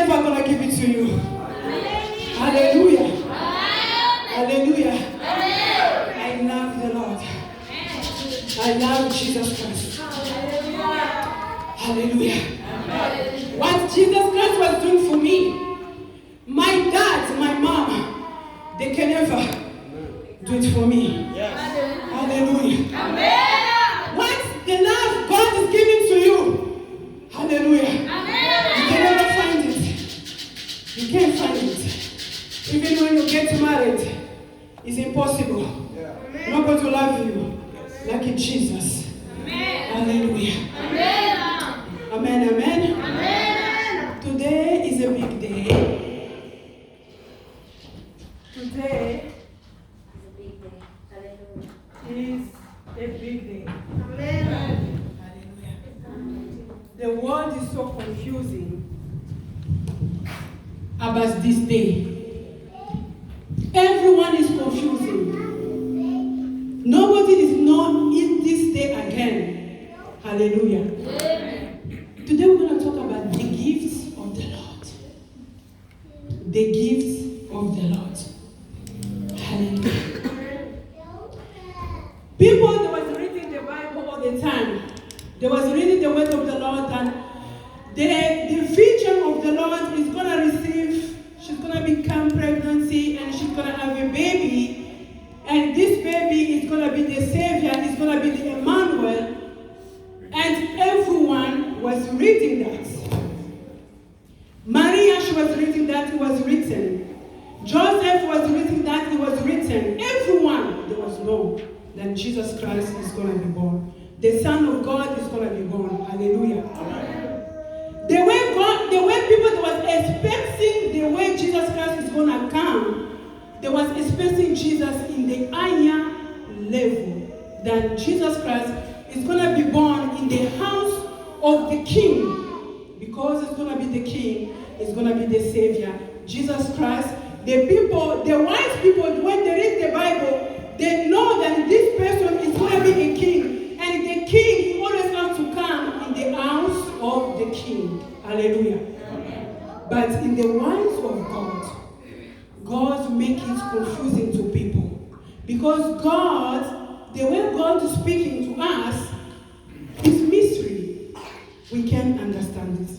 never going to give it to you. Hallelujah. Hallelujah. I love the Lord. I love Jesus Christ. Hallelujah. What Jesus Christ was doing for me, my dad, my mom, they can never do it for me. Hallelujah. What the love God is giving to you, hallelujah. You can never find it. You can't find it. Even when you get married, it's impossible. Nobody will love you like in Jesus. Hallelujah. Amen, amen. Today is a big day. Today is a big day. Hallelujah. The world is so confusing about this day. Everyone is confusing. Nobody is known in this day again. Hallelujah. Today we're going to talk about the gifts of the Lord. The gifts of the Lord. Hallelujah. People, they was reading the Bible all the time. They was reading the word of the Lord, and the vision of the Lord is going to receive, she's going to become pregnancy, and she's going to have a baby. And this baby is going to be the Savior, it's going to be the Emmanuel. And everyone was reading that. Maria, she was reading that, it was written. Joseph was reading that, it was written. Everyone, there was no that Jesus Christ is going to be born. The Son of God is going to be born. Hallelujah. Amen. The way people that was expecting the way Jesus Christ is going to come, they was expecting Jesus in the higher level than Jesus Christ is going to be born in the house of the King, because it's going to be the King, it's going to be the Savior, Jesus Christ. The people, the wise people, when they read the Bible, they know that this person is going to be a king, and the king, he always has to come in the house of the King. Hallelujah. But in the wise of God makes it confusing to people. Because God, the way God is speaking to us is mystery. We can't understand it.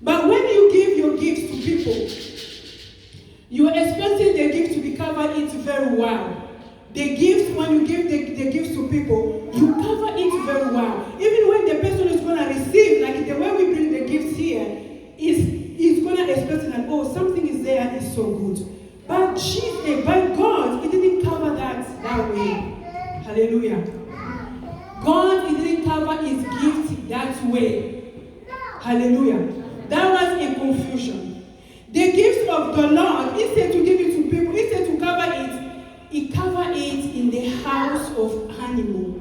But when you give your gifts to people, you are expecting the gift to be covered it very well. The gifts, when you give the gifts to people, you cover it very well. Even when the person is going to receive, like the way we bring the gifts here, is going to expect that, oh, something is there, it's so good. But God, He didn't cover that way. Hallelujah. God, He didn't cover His gift that way. Hallelujah. That was a confusion. The gifts of the Lord, instead to give it to people, instead to cover it, He covered it in the house of animal,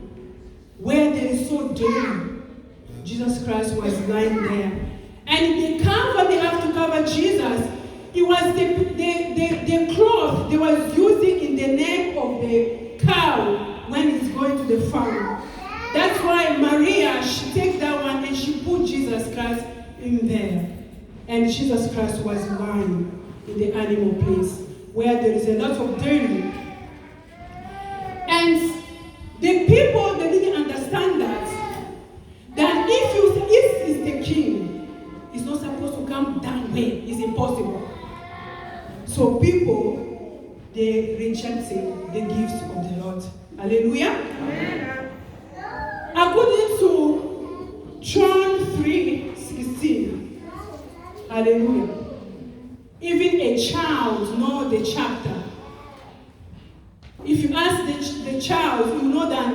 where there is so dirty. Jesus Christ was lying there. And the cover they have to cover Jesus, it was the cloth they was using in the neck of the cow when it's going to the farm. That's why Maria, she take that one and she put Jesus Christ in there. And Jesus Christ was lying in the animal place, where there is a lot of dirty. And the people, they didn't understand that if is the king, it's not supposed to come that way. It's impossible. So people, they rejecting the gifts of the Lord. Hallelujah. Amen. According to John 3:16. Hallelujah. Even a child knows the chapter. If you ask the child, you know that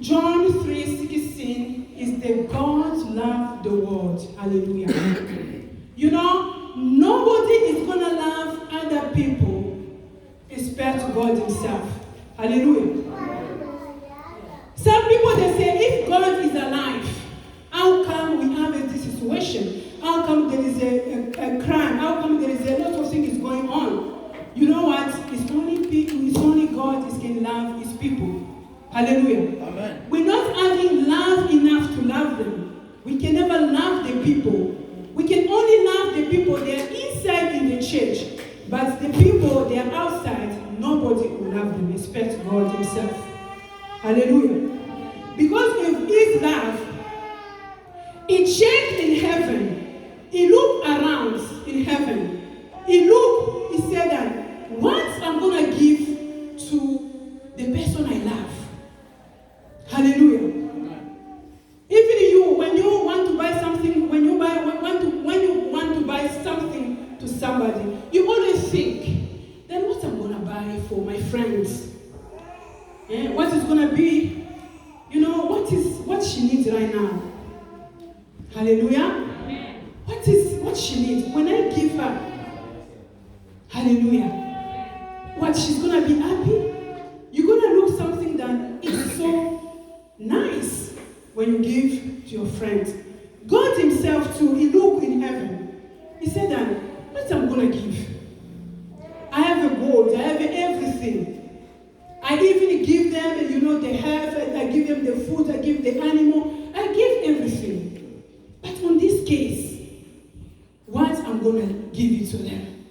John 3:16 is the God loved the world. Hallelujah. You know, nobody is going to love other people except God Himself. Hallelujah. Some people, they say, if God is alive, how come we have this situation? How come there is a crime? How come there is a lot of things going on? You know what? It's only people, it's only God who can love His people. Hallelujah. Amen. We're not having love enough to love them. We can never love the people. We can only love many people, they are inside in the church, but the people, they are outside, nobody will love them except God himself. Hallelujah. Because of his love, he checked in heaven. He looked around in heaven. He said that, what I'm going to give to the person I love. Hallelujah. Even you, when you want to buy something, when you want to buy something to somebody, you always think, then what I'm going to buy for my friends? What is going to be, what she needs right now? Hallelujah. What she needs? When I give her, hallelujah, what she's going to be happy? You're going to look something that is so nice when you give to your friends. God himself too, he looked in heaven. He said that, what I'm going to give? I have a gold, I have everything. I even give them, they have, I give them the food, I give the animal, I give everything. But on this case, what I'm going to give it to them?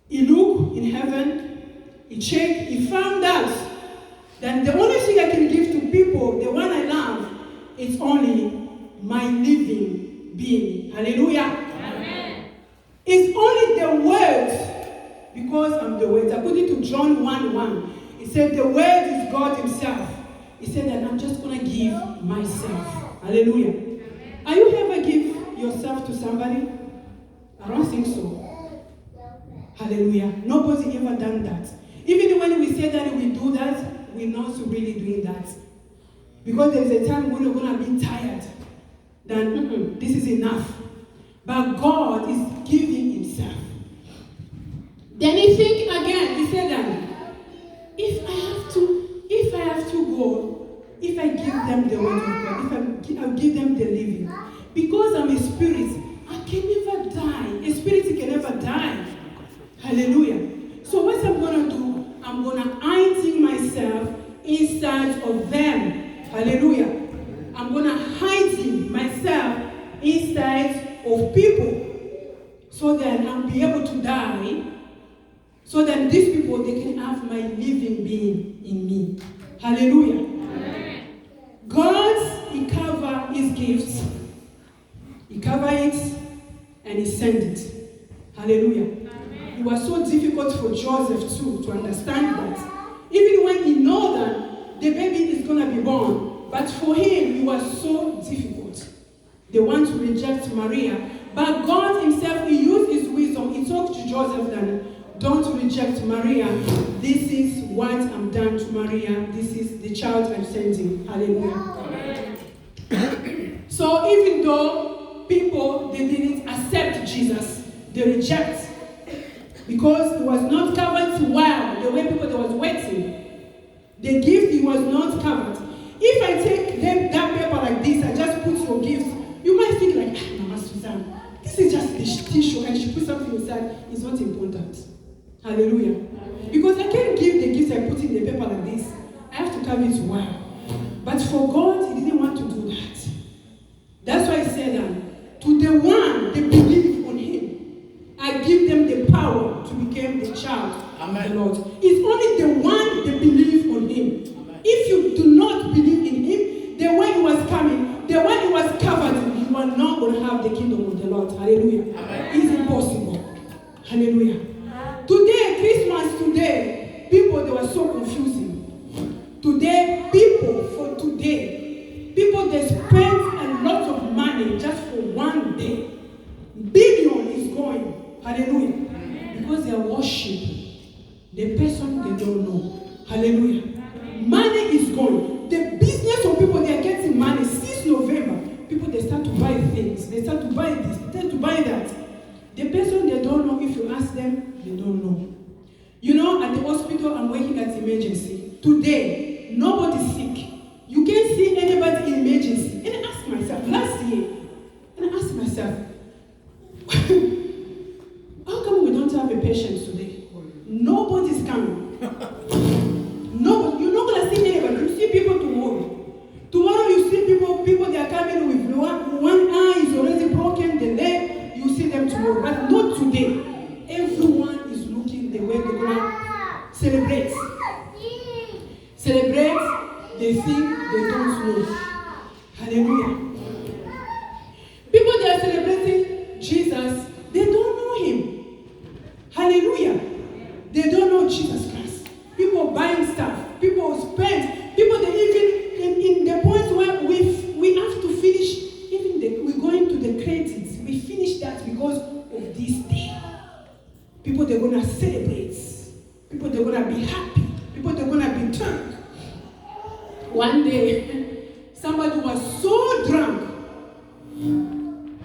He looked in heaven, he checked, he found out that the only thing I can give to people, the one I love, is only my living being. Hallelujah. Amen. It's only the word, because I'm the word. According to John 1:1, it said the word is God himself. He said that I'm just going to give myself. Hallelujah. Are you ever give yourself to somebody? I don't think so. Hallelujah. Nobody ever done that. Even when we say that we do that, we're not really doing that. Because there is a time when we're going to be tired. Then, this is enough. But God is giving himself. Then he think again. He said that, if I have to go, if I give them the word of God, if I give them the living, because I'm a spirit, I can never die. A spirit can never die. Hallelujah. So what I'm going to do, I'm going to hide myself inside of them. Hallelujah. I'm going to hide myself inside of people so that I'll be able to die, so that these people, they can have my living being in me. Hallelujah. Amen. God, he covered his gifts. He covered it and he sent it. Hallelujah. Amen. It was so difficult for Joseph too to understand that. Even when he know that the baby is going to be born, but for him, it was so difficult. They want to reject Maria. But God himself, he used his wisdom. He talked to Joseph that, don't reject Maria. This is what I'm done to Maria. This is the child I'm sending. Hallelujah. So even though people, they didn't accept Jesus, they reject. Because it was not covered well, the way people that was waiting. The gift, it was not covered. If I take that paper like this, I just put your gift, you might think like, Mama Susan, this is just the tissue and she put something inside. It's not important. Hallelujah. Because I can't give the gifts I put in the paper like this. I have to cover it well. But for God, he didn't want to do that. That's why he said that, to the one they believe on him, I give them the power to become the child of the Lord. It's only the one they believe on him. Amen. If you do not believe in him, the way he was coming, the way he was covered, you are not going to have the kingdom of the Lord. Hallelujah. Amen. It's impossible. Hallelujah. Today, Christmas today, people, they were so confusing. Today, people, they spend a lot of money just for one day. Billion is going. Hallelujah. Because they are worshiping the person they don't know. Hallelujah. Money is going. The business of people, they are getting money since November. People, they start to buy things. They start to buy this. They start to buy that. The person they don't know, if you ask them, they don't know. At the hospital, I'm working at emergency. Today, nobody's sick. You can't see anybody in emergency. And I ask myself, last year, how come we don't have a patient today? Nobody's coming. No, you're not going to see anybody. You see people tomorrow. Tomorrow you see people they are coming with one eye is already broken, the leg, you see them tomorrow. way they're gonna celebrate. Celebrate, they think they don't know. Hallelujah. People that are celebrating Jesus, they don't know him. Hallelujah. They don't know Jesus Christ. People buying stuff. People spend. People they even in the point where we have to finish. Even we're going to the credits. We finish that because of this day. People they're gonna celebrate. People they're gonna be happy. People they're gonna be drunk. One day, somebody was so drunk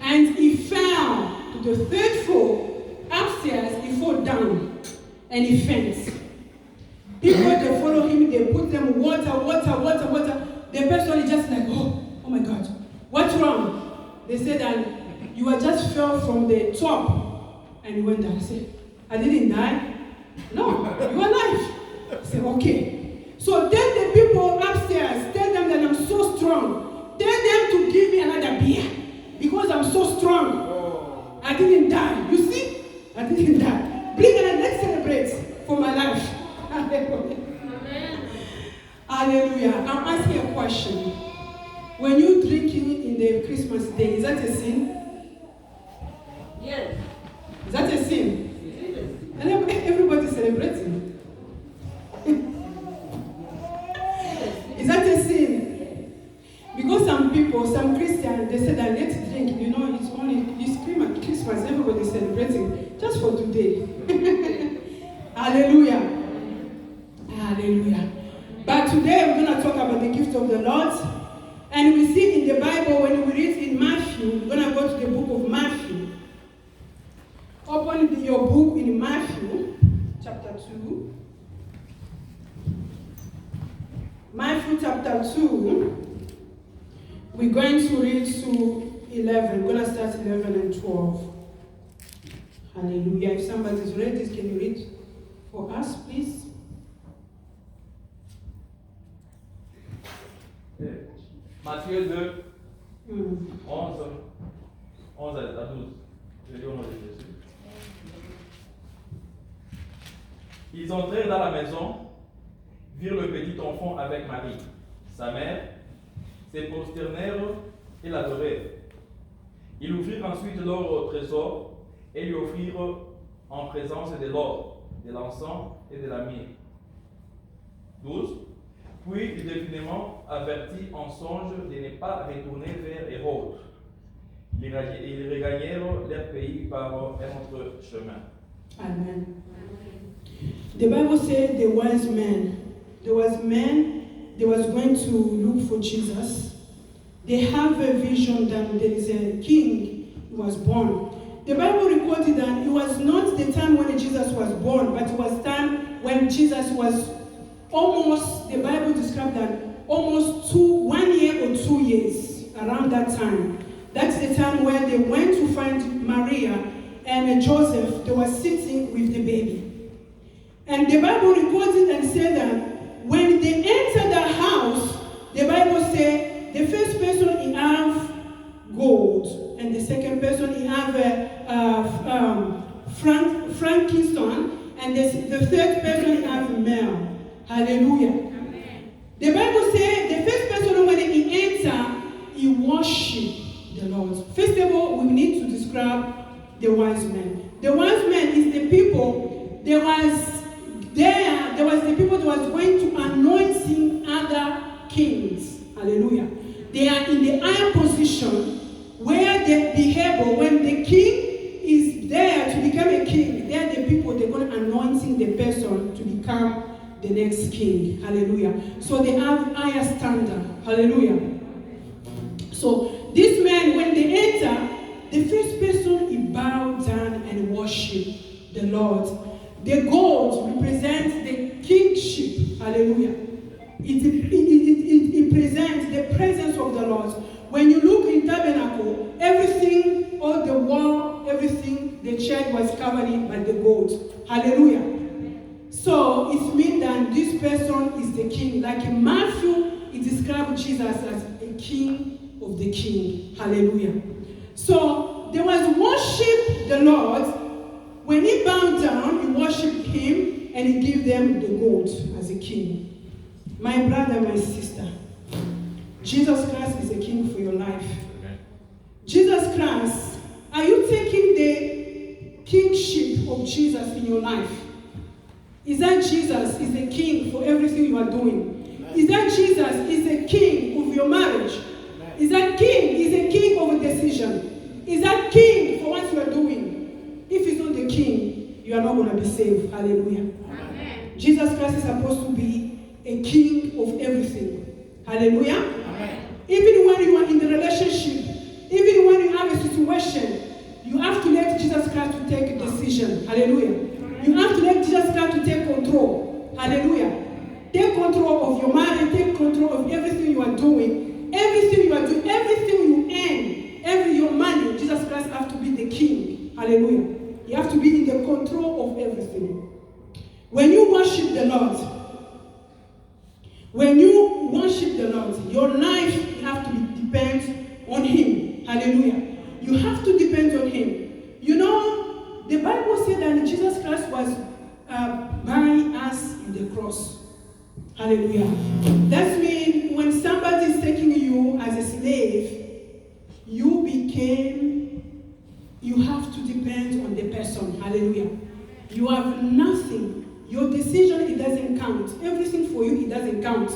and he fell to the third floor. Upstairs, he fell down and he faints. People, they follow him, they put them water. The person is just like, oh my God, what's wrong? They said that you are just fell from the top and you went down. I said, I didn't die. No, you are alive. I said, okay. So then the people upstairs tell them that I'm so strong. Tell them to give me another beer because I'm so strong. I didn't die. You see? I didn't die. Bring it and let's celebrate for my life. Hallelujah. Hallelujah. I'm asking a question. When you drinking in the Christmas day, is that a sin? Yes. Is that a sin? And everybody's celebrating. Is that a sin? Because some people, some Christians, they say that let's drink. You know, it's only this Christmas, everybody's celebrating just for today. Hallelujah. Hallelujah. But today we're going to talk about the gift of the Lord. And we see in the Bible, when we read in Matthew, we're going to go to the book of Matthew. Open your book in Matthew, chapter 2. Matthew chapter 2. We're going to read to 11. We're going to start 11 and 12. Hallelujah. If somebody's ready, can you read for us, please? Matthieu 2, 11 à 12. Je lis au nom de Jésus. Ils entrèrent dans la maison, virent le petit enfant avec Marie, sa mère, se prosternèrent et l'adorèrent. Ils ouvrirent ensuite leur trésor et lui offrirent en présence de l'or, de l'encens et de la myrrhe. 12. Puis, divinement avertis en songe de ne pas retourner vers Hérode. Ils regagnèrent leur pays par un autre chemin. Amen. The Bible said there was going to look for Jesus. They have a vision that there is a king who was born. The Bible recorded that it was not the time when Jesus was born, but it was time when Jesus was almost, the Bible described that, almost 1 year or 2 years, around that time. That's the time where they went to find Maria and Joseph. They were sitting with the baby. And the Bible recorded and said that when they entered the house, the Bible said the first person he have gold, and the second person he have frankincense, and the third person he have myrrh. Hallelujah. Amen. The Bible says the first person when he entered, he worshiped the Lord. First of all, we need to describe the wise men. The wise men is the people, there was the people that was going to anointing other kings. Hallelujah. They are in the higher position where they behave when the king is there to become a king. They are the people they're going to anointing the person to become the next king. Hallelujah. So they have higher standard. Hallelujah. So this man, when they enter, the first person he bowed down and worshiped the Lord. The gold represents the kingship. Hallelujah. It presents the presence of the Lord. When you look in tabernacle, everything, all the wall, everything, the church was covered by the gold. Hallelujah. So it means that this person is the king. Like in Matthew, it describes Jesus as a king of the king. Hallelujah. So there was worship the Lord. When he bowed down, he worshipped him. and he gave them the gold as a king. My brother, my sister, Jesus Christ is a king for your life. Amen. Jesus Christ, are you taking the kingship of Jesus in your life? Is that Jesus is a king for everything you are doing? Amen. Is that Jesus is a king of your marriage? Amen. Is that king is a king of a decision? Is that king for what you are doing? If he's not the king, you are not going to be saved. Hallelujah. Amen. Jesus Christ is supposed to be a king of everything. Hallelujah. Amen. Even when you are in the relationship, even when you have a situation, you have to let Jesus Christ to take a decision. Hallelujah. You have to let Jesus Christ to take control. Hallelujah. Take control of your marriage. Take control of everything you are doing. Everything you are doing. Everything you earn. Your money. Jesus Christ has to be the king. Hallelujah. You have to be in the control of everything. When you worship the Lord, your life you have to depend on him. Hallelujah. You have to depend on him. You know, the Bible said that Jesus Christ was buying us in the cross. Hallelujah. That means when somebody is taking you as a slave, you have to depend on the person. Hallelujah. You have nothing. Your decision, it doesn't count. Everything for you, it doesn't count.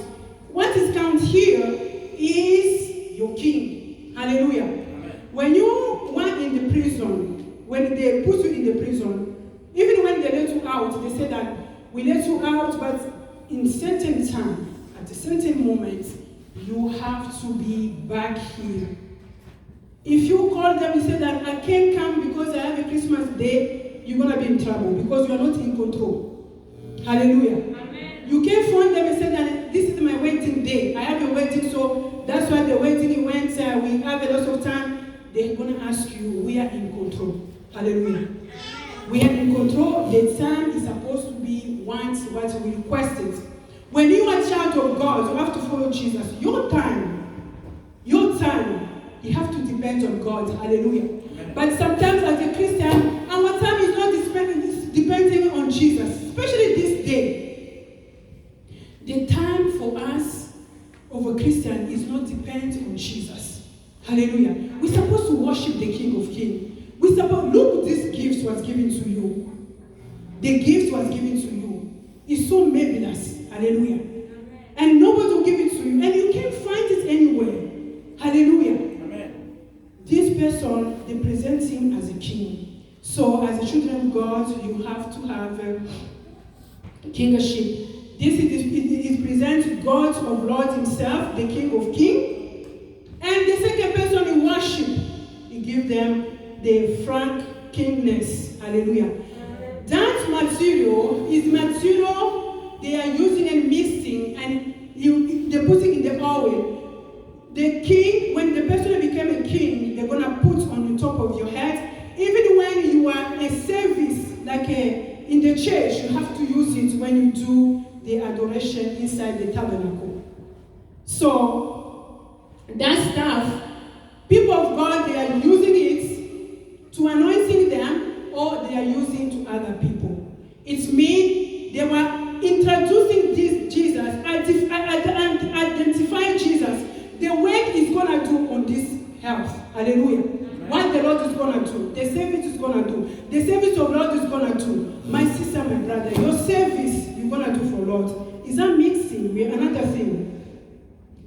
What is count here is your king. Hallelujah. Amen. When you were in the prison, when they put you in the prison, even when they let you out, they say that we let you out, but in certain time, at a certain moment, you have to be back here. If you call them and say that I can't come because I have a Christmas day, you're going to be in trouble because you are not in control. Hallelujah. Amen. You can't phone them and say that this is my waiting day. I have a waiting, so that's why the waiting went. We have a lot of time. They're going to ask you, we are in control. Hallelujah. We are in control. The time is supposed to be once what we requested. When you are a child of God, you have to follow Jesus. Your time, you have to depend on God. Hallelujah. Amen. But sometimes as a Christian, our time is not depending on Jesus, especially this day. The time for us of a Christian is not dependent on Jesus. Hallelujah. We're supposed to worship the King of Kings. Look, this gift was given to you. The gift was given to you. It's so marvelous. Hallelujah. And nobody will give it to you. And you can't find it anywhere. Hallelujah. Amen. This person, they present him as a king. So as a children of God, you have to have kingship. It presents God of Lord himself, the King of Kings. And the second person in worship, he gives them the frank kingness. Hallelujah. That material is material they are using and mixing, and they put it in the oil. The king, when the person became a king, they're going to put on the top of your head. Even when you are a service, like in the church, you have to use it when you do the adoration inside the tabernacle. So, that stuff, people of God, they are using it to anointing them, or they are using to other people. It means they were introducing this Jesus, identifying Jesus, the work he's going to do on this earth. Hallelujah. Amen. What the Lord is going to do, the service is going to do, the service of Lord is going to do. My sister, my brother, your service you're going to do for Lord, is that mixing with another thing?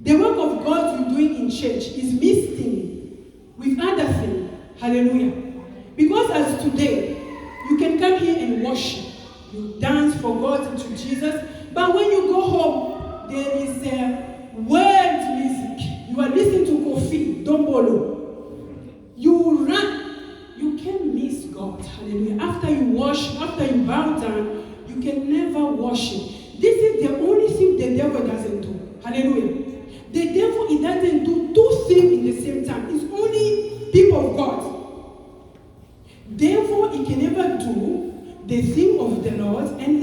The work of God you're doing in church is mixing with other things. Hallelujah. Because as today, you can come here and worship. You dance for God and to Jesus. But when you go home, there is world music. You are listening to Kofi, Dombolo. You run. You can't miss God. Hallelujah. After you worship, after you bow down, you can never worship. This is the only thing the devil doesn't do. Hallelujah. The devil, he doesn't do two things in the same time. It's only people of God. Therefore, he can never do the thing of the Lord and